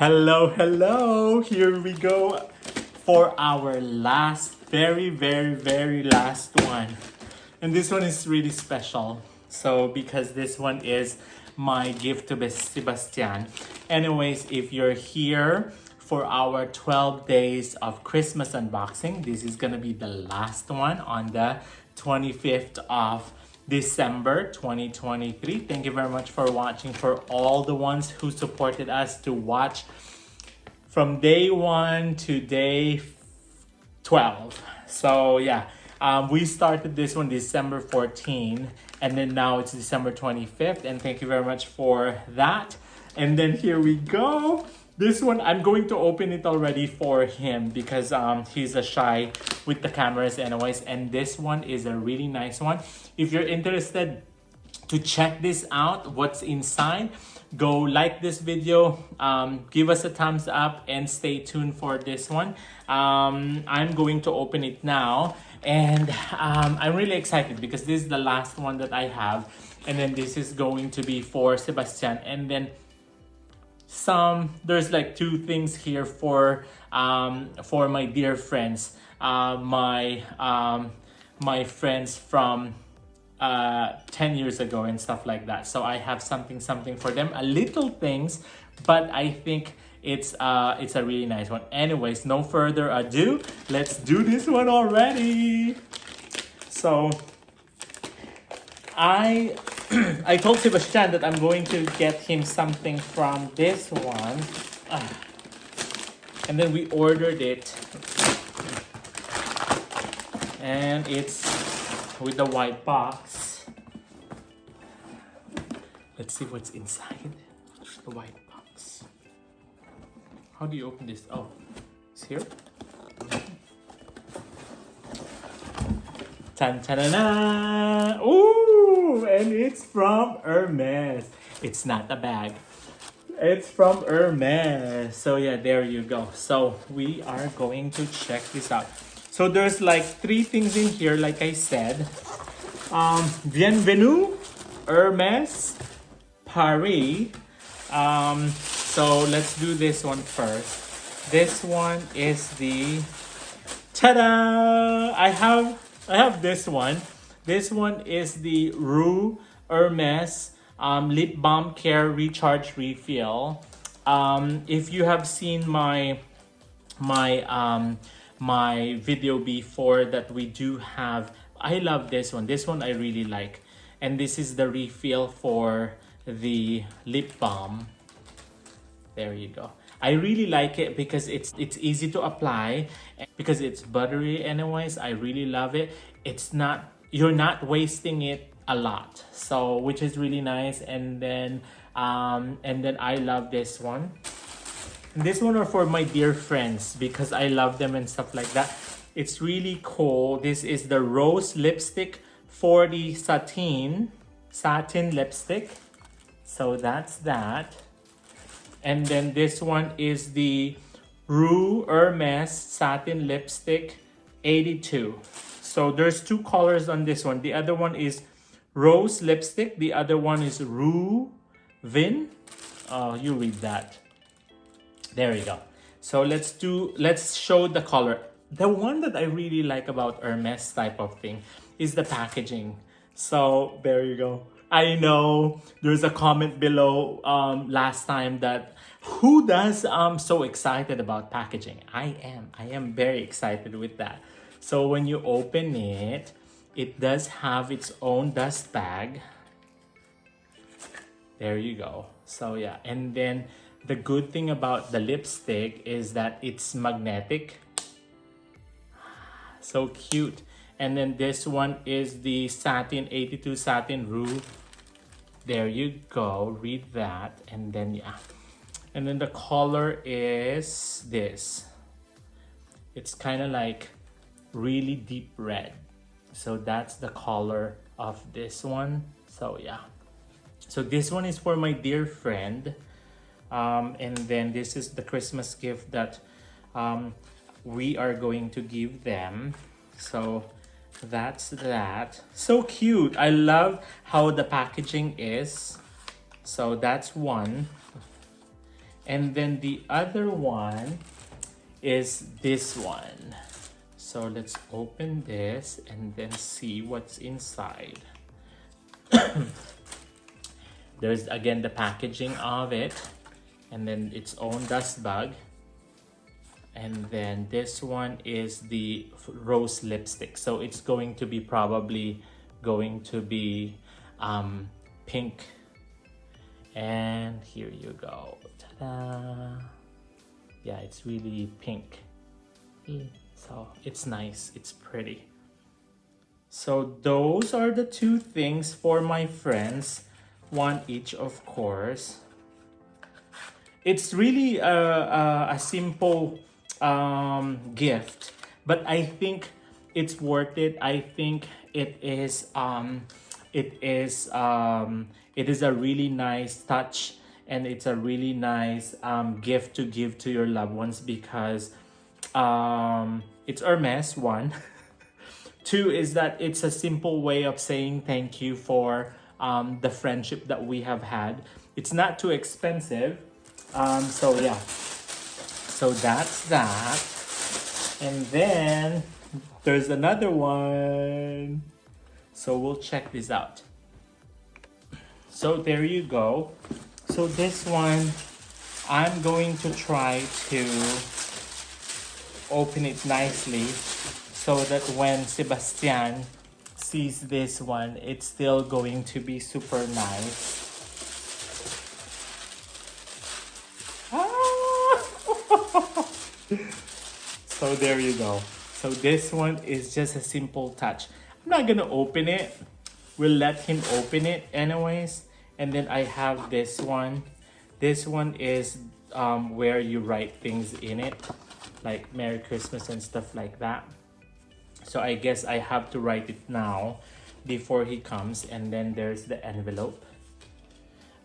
Hello, hello. Here we go for our last, very last one. And this one is really special. So, because this one is my gift to Sebastian. Anyways, if you're here for our 12 days of Christmas unboxing, this is gonna be the last one on the 25th of December 2023. Thank you very much for watching, for all the ones who supported us to watch from day 1 to day 12. So yeah, we started this one December 14, and then now it's December 25th, and thank you very much for that. And then here we go. This one, I'm going to open it already for him because he's a shy with the cameras anyways. And this one is a really nice one. If you're interested to check this out, what's inside, go like this video, give us a thumbs up, and stay tuned for this one. I'm going to open it now, and I'm really excited because this is the last one that I have, and then this is going to be for Sebastian, and then there's like two things here for my dear friends, my friends from 10 years ago and stuff like that. So I have something for them, a little things, but I think it's a really nice one. Anyways, no further ado, let's do this one already. So I told Sebastian that I'm going to get him something from this one, and then we ordered it, and it's with the white box. Let's see what's inside the white box. How do you open this? Oh, it's here. Tan-ta-na-na! Ooh, and it's from Hermes. It's not a bag. It's from Hermes. So yeah, there you go. So we are going to check this out. So there's like 3 things in here, like I said. Bienvenue, Hermes, Paris. So let's do this one first. This one is the, ta-da! I have this one. This one is the Rue Hermes Lip Balm Care Recharge Refill. If you have seen my video before, that we do have, I love this one. This one I really like. And this is the refill for the lip balm. There you go. I really like it because it's easy to apply, because it's buttery anyways. I really love it. You're not wasting it a lot, so which is really nice. And then I love this one. This one are for my dear friends because I love them and stuff like that. It's really cool. This is the Rose Lipstick 40 satin lipstick. So that's that. And then this one is the Rue Hermes Satin Lipstick 82. So there's 2 colors on this one. The other one is Rose Lipstick. The other one is Rue Vin. You read that. There you go. So let's show the color. The one that I really like about Hermes type of thing is the packaging. So there you go. I know there's a comment below last time that who does so excited about packaging. I am very excited with that. So when you open it, it does have its own dust bag. There you go. So yeah, and then the good thing about the lipstick is that it's magnetic. So cute. And then this one is the satin 82 satin Rue. There you go. Read that. And then yeah. And then the color is this. It's kind of like really deep red. So that's the color of this one. So yeah. So this one is for my dear friend. And then this is the Christmas gift that we are going to give them. So that's that. So cute. I love how the packaging is. So that's one. And then the other one is this one. So let's open this and then see what's inside. There's again the packaging of it, and then its own dust bag. And then this one is the rose lipstick. So it's going to be probably going to be pink. And here you go. Ta-da! Yeah, it's really pink. So it's nice, it's pretty. So those are the two things for my friends. One each, of course. It's really a simple gift, but I think it's worth it. I think it is a really nice touch, and it's a really nice gift to give to your loved ones, because it's Hermes, one. Two is that it's a simple way of saying thank you for the friendship that we have had. It's not too expensive. So yeah, so that's that. And then there's another one. So we'll check this out. So there you go. So this one, I'm going to try to open it nicely so that when Sebastian sees this one, it's still going to be super nice. So there you go. So this one is just a simple touch. I'm not gonna open it. We'll let him open it anyways. And then I have this one. This one is where you write things in it, like Merry Christmas and stuff like that. So I guess I have to write it now before he comes. And then there's the envelope.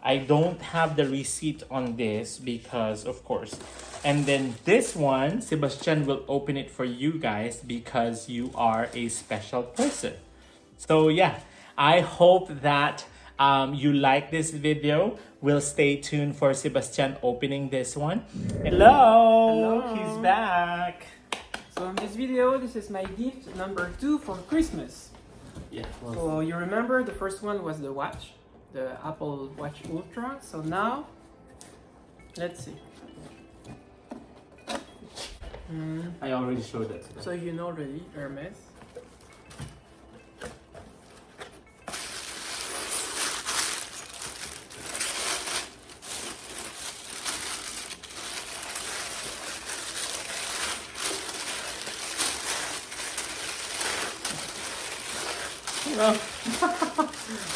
I don't have the receipt on this because, of course. And then this one, Sebastian will open it for you guys because you are a special person. So yeah, I hope that you like this video. We'll stay tuned for Sebastian opening this one. Hello! Hello. He's back. So in this video, this is my gift number 2 for Christmas. Yeah. So you remember the first one was the watch, the Apple Watch Ultra. So now, let's see. I already showed that today. So you know already, Hermes.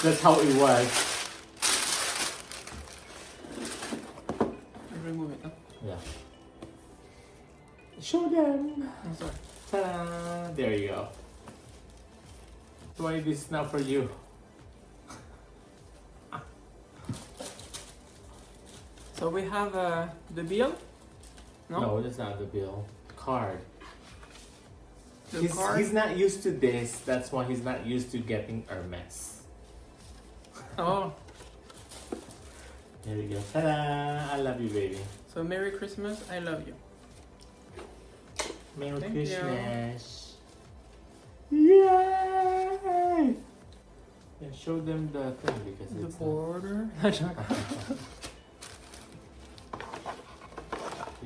That's how it was. Remove it. Huh? Yeah. Show them. I'm sorry. Ta-da! There you go. Why this is not for you? So we have the bill. No, that's not the bill. Card. The card. He's not used to this. That's why he's not used to getting Hermes. Oh, There you go. Ta-da! I love you, baby. so Merry Christmas. I love you. Merry Thank Christmas. Yay! And show them the thing because The it's border. you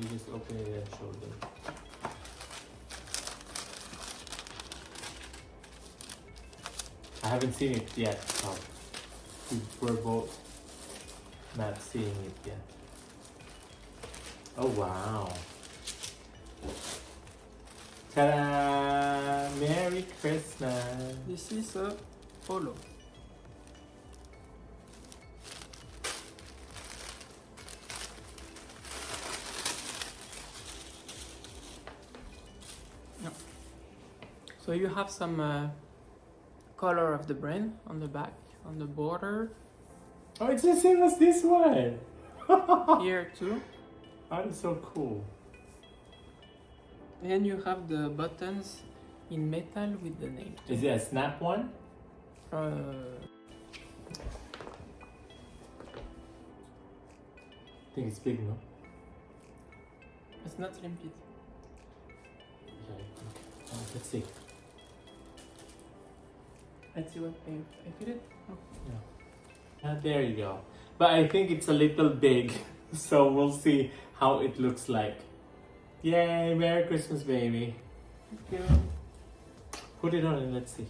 just open it and show them. I haven't seen it yet, so we're both not seeing it yet. Oh wow. Ta-da! Merry Christmas! This is a polo. No. So you have some color of the brand on the back, on the border. Oh, it's the same as this one! Here too. I'm so cool. And you have the buttons in metal with the name. Is it a snap one? Uh, I think it's big, no? It's not slim fit. Okay. Let's see. Let's see what I fit it. Oh. There you go. But I think it's a little big, so we'll see how it looks like. Yay! Merry Christmas, baby. Thank you. Put it on and let's see.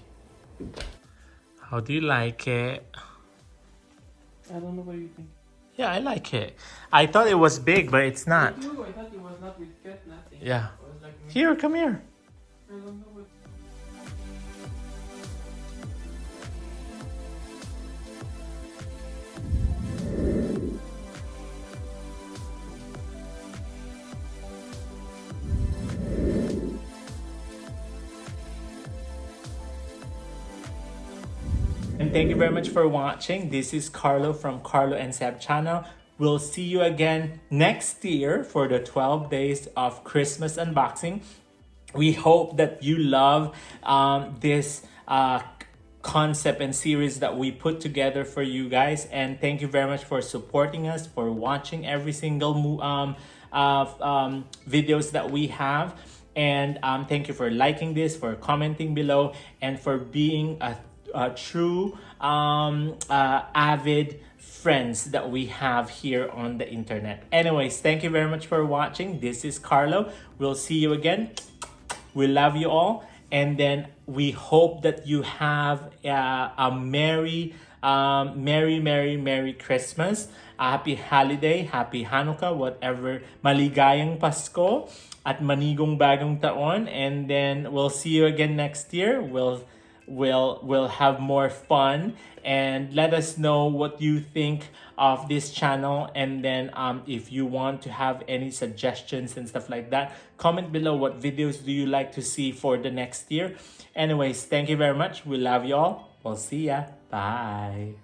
How do you like it? I don't know what you think. Yeah, I like it. I thought it was big, but it's not. Me too. I thought it was not with cut, nothing. Yeah. I was like, Here, come here. I don't know what. And thank you very much for watching. This is Carlo from Carlo&Seb channel. We'll see you again next year for the 12 days of Christmas unboxing. We hope that you love this concept and series that we put together for you guys. And thank you very much for supporting us, for watching every single videos that we have. And thank you for liking this, for commenting below, and for being a true avid friends that we have here on the internet. Anyways, thank you very much for watching. This is Carlo. We'll see you again. We love you all, and then we hope that you have a merry Christmas, a happy holiday, happy Hanukkah, whatever, maligayang Pasko at manigong bagong taon. And then we'll see you again next year. We'll have more fun, and let us know what you think of this channel. And then if you want to have any suggestions and stuff like that, comment below what videos do you like to see for the next year. Anyways, thank you very much. We love you all. We'll see ya. Bye.